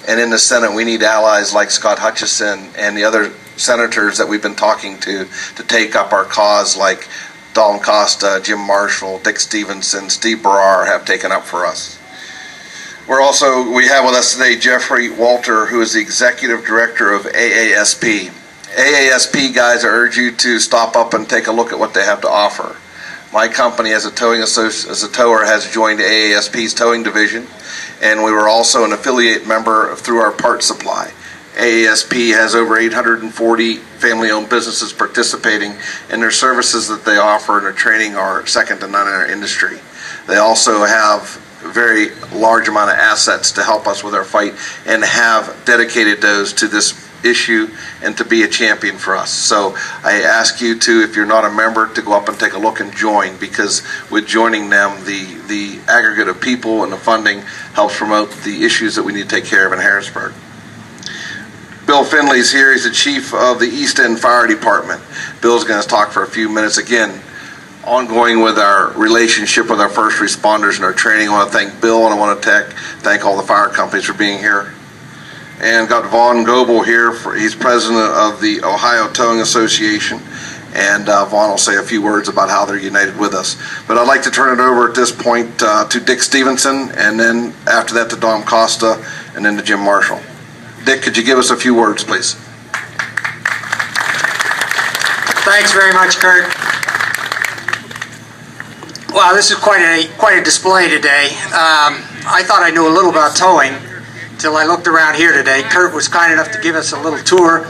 And in the Senate, we need allies like Scott Hutchison and the other senators that we've been talking to take up our cause, like Dom Costa, Jim Marshall, Dick Stevenson, Steve Barrar have taken up for us. We have with us today Jeffrey Walter, who is the Executive Director of AASP. AASP, guys, I urge you to stop up and take a look at what they have to offer. My company, as a tower, has joined AASP's towing division, and we were also an affiliate member through our parts supply. AASP has over 840 family-owned businesses participating, and their services that they offer and their training are second to none in our industry. They also have a very large amount of assets to help us with our fight and have dedicated those to this issue and to be a champion for us. So I ask you to, if you're not a member, to go up and take a look and join, because with joining them, the aggregate of people and the funding helps promote the issues that we need to take care of in Harrisburg. Bill Finley's here. He's the chief of the East End Fire Department. Bill's going to talk for a few minutes. Again, ongoing with our relationship with our first responders and our training. I want to thank Bill, and I want to thank all the fire companies for being here. And got Vaughn Goebel here. He's president of the Ohio Towing Association, and Vaughn will say a few words about how they're united with us. But I'd like to turn it over at this point to Dick Stevenson, and then after that to Dom Costa, and then to Jim Marshall. Dick, could you give us a few words, please? Thanks very much, Kurt. Wow, this is quite a display today. I thought I knew a little about towing till I looked around here today. Kurt was kind enough to give us a little tour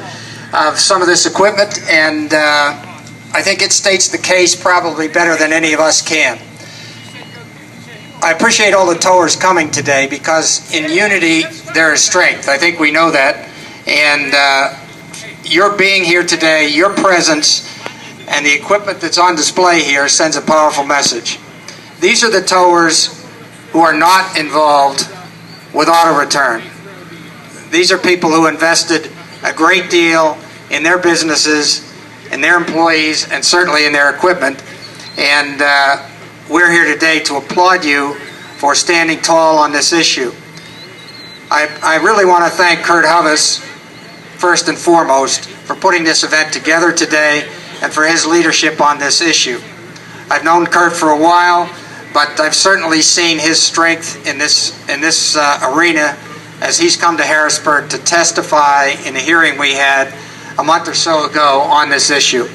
of some of this equipment, and I think it states the case probably better than any of us can. I appreciate all the towers coming today, because in unity there is strength. I think we know that, and your being here today, your presence, and the equipment that's on display here sends a powerful message. These are the towers who are not involved with auto return. These are people who invested a great deal in their businesses, in their employees, and certainly in their equipment. And we're here today to applaud you for standing tall on this issue. I really want to thank Kurt Hovis, first and foremost, for putting this event together today and for his leadership on this issue. I've known Kurt for a while, but I've certainly seen his strength in this arena as he's come to Harrisburg to testify in a hearing we had a month or so ago on this issue.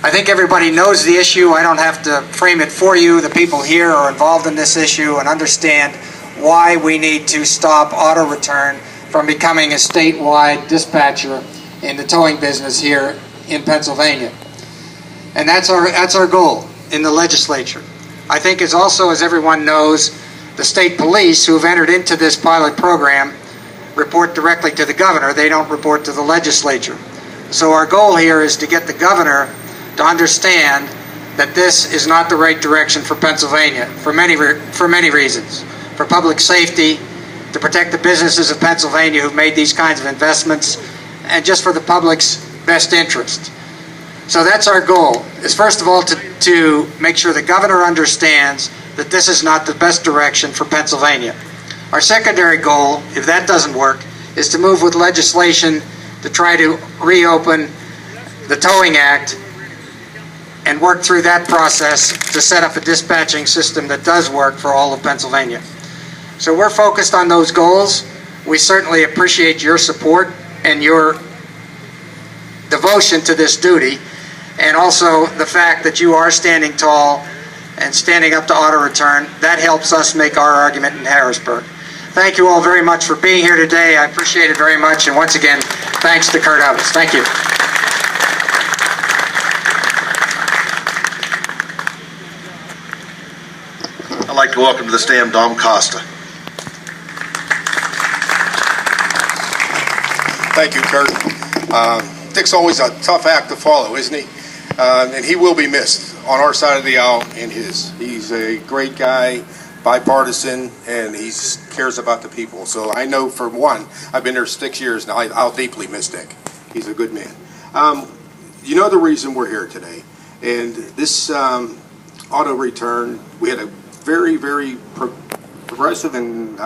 I think everybody knows the issue. I don't have to frame it for you. The people here are involved in this issue and understand why we need to stop auto return from becoming a statewide dispatcher in the towing business here in Pennsylvania. And that's our goal in the legislature. I think is also, as everyone knows, the state police who have entered into this pilot program report directly to the governor. They don't report to the legislature. So our goal here is to get the governor to understand that this is not the right direction for Pennsylvania for many reasons. For public safety, to protect the businesses of Pennsylvania who've made these kinds of investments, and just for the public's best interest. So that's our goal, is first of all to make sure the governor understands that this is not the best direction for Pennsylvania. Our secondary goal, if that doesn't work, is to move with legislation to try to reopen the Towing Act and work through that process to set up a dispatching system that does work for all of Pennsylvania. So we're focused on those goals. We certainly appreciate your support and your devotion to this duty, and also the fact that you are standing tall and standing up to auto return. That helps us make our argument in Harrisburg. Thank you all very much for being here today. I appreciate it very much, and once again, thanks to Kurt Hovis. Thank you. I'd like to welcome to the stand Dom Costa. Thank you, Kurt. Dick's always a tough act to follow, isn't he? And he will be missed on our side of the aisle and his. He's a great guy, bipartisan, and he cares about the people. So I know, for one, I've been there 6 years now, I'll deeply miss Dick. He's a good man. You know the reason we're here today. And this auto return, we had a very, very progressive and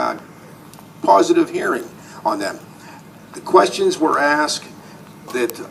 positive hearing on them. The questions were asked that